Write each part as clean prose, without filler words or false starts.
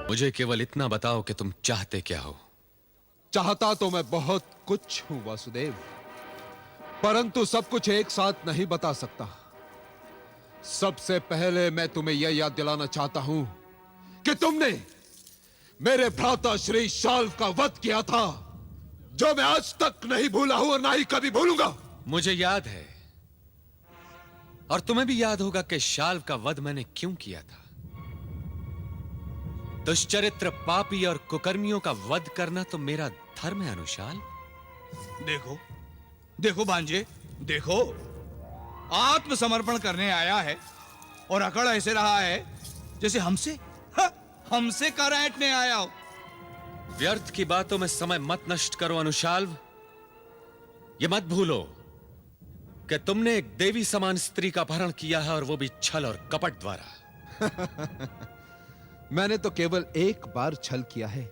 मुझे केवल इतना बताओ कि तुम चाहते क्या हो। चाहता तो मैं बहुत कुछ हूं वासुदेव, परंतु सब कुछ एक साथ नहीं बता सकता। सबसे पहले मैं तुम्हें यह याद दिलाना चाहता हूं कि तुमने मेरे भ्राता श्री शाल्व का वध किया था, जो मैं आज तक नहीं भूला हूं और ना ही कभी भूलूंगा। मुझे याद है, और तुम्हें भी याद होगा कि शाल्व का वध मैंने क्यों किया था। दुष्चरित्र, पापी और कुकर्मियों का वध करना तो मेरा धर्म है अनुशाल। देखो देखो भांजे, देखो, आत्मसमर्पण करने आया है और अकड़ ऐसे रहा है जैसे हमसे कर ऐंठने आया हो। व्यर्थ की बातों में समय मत नष्ट करो अनुशाल्व। ये मत भूलो कि तुमने एक देवी समान स्त्री का अपहरण किया है, और वो भी छल और कपट द्वारा। मैंने तो केवल एक बार छल किया है,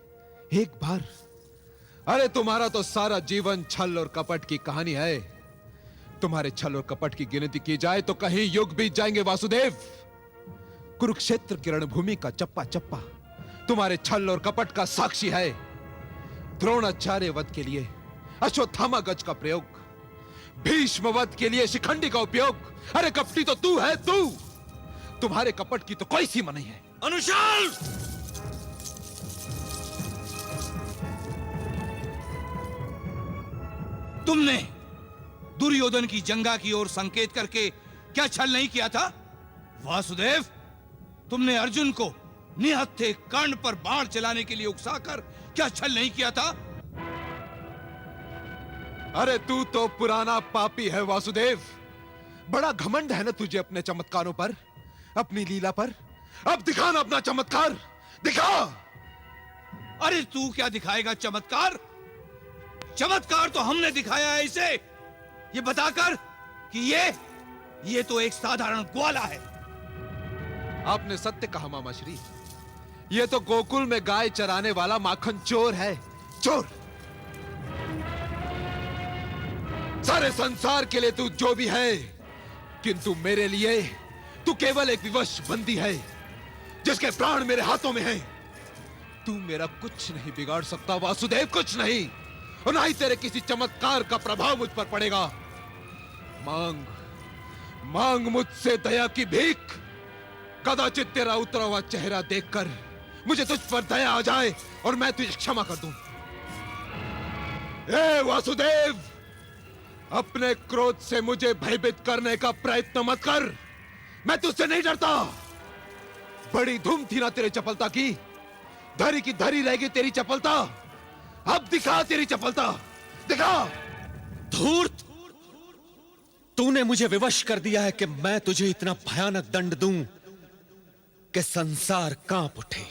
एक बार। अरे तुम्हारा तो सारा जीवन छल और कपट की कहानी है। तुम्हारे छल और कपट की गिनती की जाए तो कहीं युग बीत जाएंगे वासुदेव। कुरुक्षेत्र की रणभूमि का चप्पा चप्पा तुम्हारे छल और कपट का साक्षी है। द्रोणाचार्य वध के लिए अश्वत्थामा गज का प्रयोग, भीष्म वध के लिए शिखंडी का उपयोग। अरे कपटी तो तू है, तू। तुम्हारे कपट की तो कोई सीमा नहीं है। अनुशाल, तुमने दुर्योधन की जंगा की ओर संकेत करके क्या छल नहीं किया था? वासुदेव, तुमने अर्जुन को निहत्थे कर्ण पर बाण चलाने के लिए उकसाकर क्या छल नहीं किया था? अरे तू तो पुराना पापी है वासुदेव। बड़ा घमंड है ना तुझे अपने चमत्कारों पर, अपनी लीला पर। अब दिखा ना अपना चमत्कार, दिखा। अरे तू क्या दिखाएगा चमत्कार? चमत्कार तो हमने दिखाया है इसे, ये बताकर कि ये तो एक साधारण ग्वाला है। आपने सत्य कहा मामा श्री। ये तो गोकुल में गाय चराने वाला माखन चोर है, चोर। सारे संसार के लिए तू जो भी है, किंतु मेरे लिए तू केवल एक विवश बंदी है, जिसके प्राण मेरे हाथों में हैं। तू मेरा कुछ नहीं बिगाड़ सकता वासुदेव, कुछ नहीं। और ना ही तेरे किसी चमत्कार का प्रभाव मुझ पर पड़ेगा। मांग मांग मुझसे दया की भीख। कदाचित तेरा उतरा हुआ चेहरा देखकर मुझे तुझ पर दया आ जाए और मैं तुझे क्षमा कर दूं। ए वासुदेव, अपने क्रोध से मुझे भयभीत करने का प्रयत्न मत कर। मैं तुझसे नहीं डरता। बड़ी धूम थी ना तेरी चपलता की, धरी की धरी रहेगी तेरी चपलता। अब दिखा तेरी चपलता, दिखा। धूर्त, तूने मुझे विवश कर दिया है कि मैं तुझे इतना भयानक दंड दूं कि संसार कांप उठे।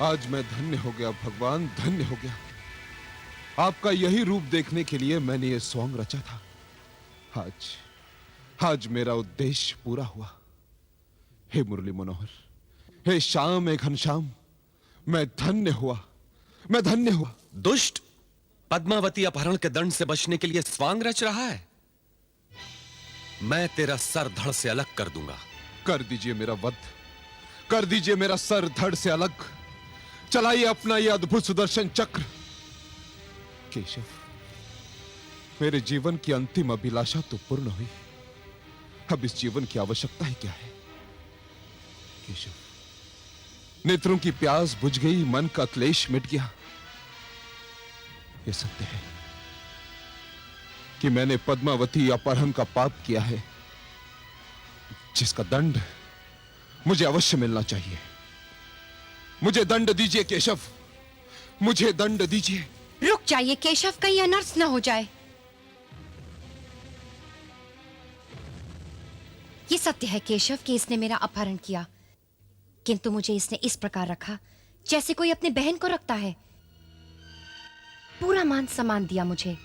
आज मैं धन्य हो गया भगवान, धन्य हो गया। आपका यही रूप देखने के लिए मैंने ये सॉन्ग रचा था। आज मेरा उद्देश्य पूरा हुआ। हे मुरली मनोहर, हे श्याम, हे घनश्याम, मैं धन्य हुआ, मैं धन्य हुआ। दुष्ट, पद्मावती अपहरण के दंड से बचने के लिए स्वांग रच रहा है। मैं तेरा सर धड़ से अलग कर दूंगा। कर दीजिए मेरा वध, कर दीजिए मेरा सर धड़ से अलग। चलाइए अपना यह अद्भुत सुदर्शन चक्र। केशव, मेरे जीवन की अंतिम अभिलाषा तो पूर्ण हुई। अब इस जीवन की आवश्यकता ही क्या है? केशव, नेत्रों की प्यास बुझ गई, मन का क्लेश मिट गया। यह सत्य है, कि मैंने पद्मावती अपहरण का पाप किया है, जिसका दंड मुझे अवश्य मिलना चाहिए। मुझे दंड दीजिए केशव, मुझे दंड दीजिए। रुक जाइए केशव, कहीं अनर्थ न हो जाए। ये सत्य है केशव कि इसने मेरा अपहरण किया, किंतु मुझे इसने इस प्रकार रखा जैसे कोई अपने बहन को रखता है। पूरा मान सम्मान दिया मुझे।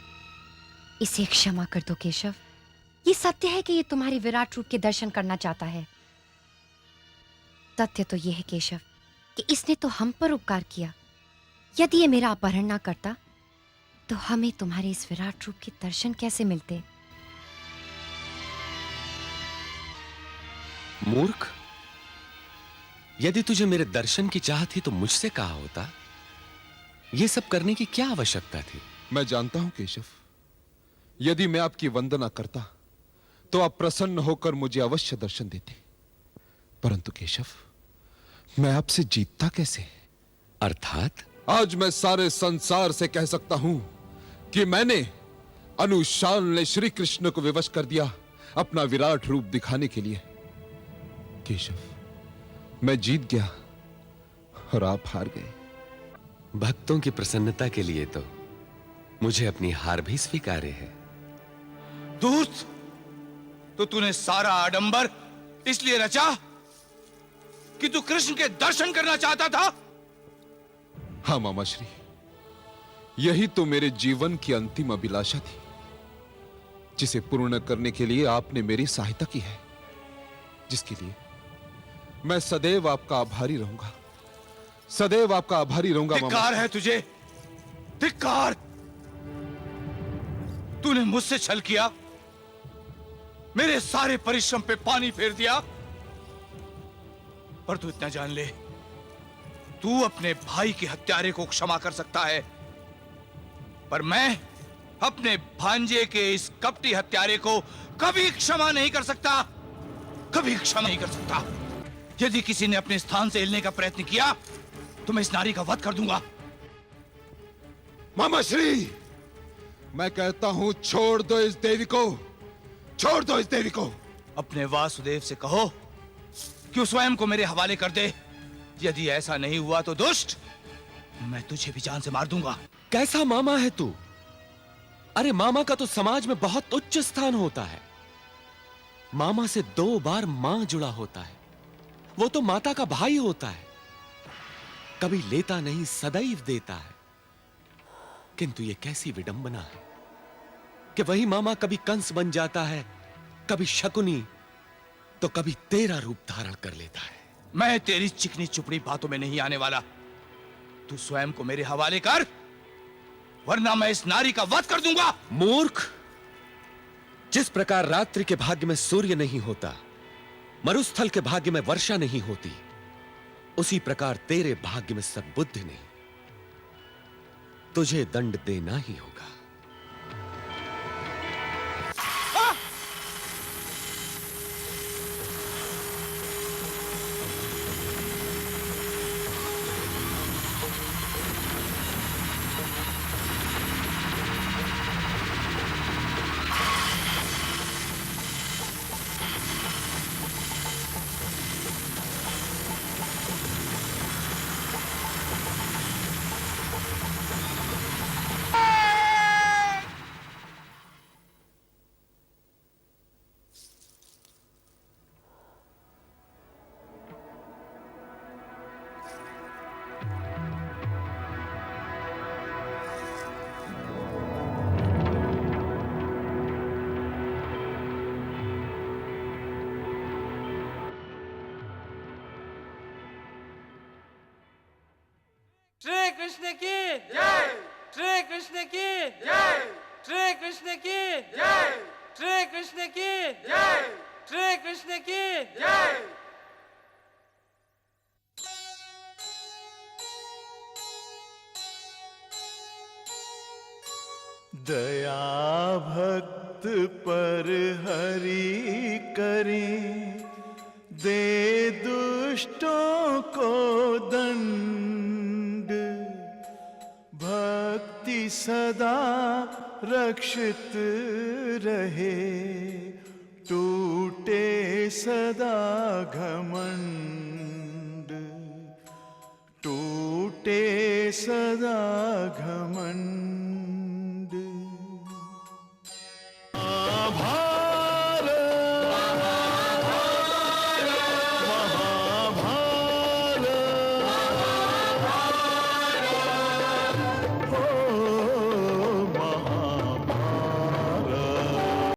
इसे क्षमा कर दो केशव। ये सत्य है कि ये तुम्हारे विराट रूप के दर्शन करना चाहता है। तथ्य तो यह है केशव कि इसने तो हम पर उपकार किया। यदि ये मेरा अपहरण ना करता तो हमें तुम्हारे इस विराट रूप के दर्शन कैसे मिलते? मूर्ख, यदि तुझे मेरे दर्शन की चाह थी तो मुझसे कहा होता। यह सब करने की क्या आवश्यकता थी? मैं जानता हूं केशव, यदि मैं आपकी वंदना करता तो आप प्रसन्न होकर मुझे अवश्य दर्शन देते। परंतु केशव, मैं आपसे जीतता कैसे? अर्थात? आज मैं सारे संसार से कह सकता हूं कि मैंने अनुशाल ने श्री कृष्ण को विवश कर दिया अपना विराट रूप दिखाने के लिए। केशव, मैं जीत गया और आप हार गए। भक्तों की प्रसन्नता के लिए तो मुझे अपनी हार भी स्वीकार्य है। दूत, तो तूने सारा आडंबर इसलिए रचा कि तू कृष्ण के दर्शन करना चाहता था? हां मामा श्री, यही तो मेरे जीवन की अंतिम अभिलाषा थी, जिसे पूर्ण करने के लिए आपने मेरी सहायता की है, जिसके लिए मैं सदैव आपका आभारी रहूंगा, सदैव आपका आभारी रहूंगा। धिक्कार है तुझे, धिक्कार। तूने मुझसे छल किया, मेरे सारे परिश्रम पे पानी फेर दिया। पर तू इतना जान ले, तू अपने भाई के हत्यारे को क्षमा कर सकता है, पर मैं अपने भांजे के इस कपटी हत्यारे को कभी क्षमा नहीं कर सकता, कभी क्षमा नहीं कर सकता। यदि किसी ने अपने स्थान से हिलने का प्रयत्न किया तो मैं इस नारी का वध कर दूंगा। मामा श्री, मैं कहता हूं छोड़ दो इस देवी को, छोड़ दो इस देवी को। अपने वासुदेव से कहो कि वो स्वयं को मेरे हवाले कर दे। यदि ऐसा नहीं हुआ तो दुष्ट, मैं तुझे भी जान से मार दूंगा। कैसा मामा है तू? अरे मामा का तो समाज में बहुत उच्च स्थान होता है। मामा से 2 बार मां जुड़ा होता है, वो तो माता का भाई होता है। कभी लेता नहीं, सदैव देता है। किंतु ये कैसी विडंबना है कि वही मामा कभी कंस बन जाता है, कभी शकुनी, तो कभी तेरा रूप धारण कर लेता है। मैं तेरी चिकनी चुपड़ी बातों में नहीं आने वाला। तू स्वयं को मेरे हवाले कर, वरना मैं इस नारी का वध कर दूंगा। मूर्ख, जिस प्रकार रात्रि के भाग्य में सूर्य नहीं होता, मरुस्थल के भाग्य में वर्षा नहीं होती, उसी प्रकार तेरे भाग्य में सद्बुद्धि नहीं। तुझे दंड देना ही होगा। श्री कृष्ण की जय, श्री कृष्ण की जय, श्री कृष्ण की जय, श्री कृष्ण की जय, श्री कृष्ण की जय। दया भक्त पर हरि करे, दे दुष्टों को दंड। भक्ति सदा रक्षित रहे, टूटे सदा घमंड, टूटे सदा घमंड।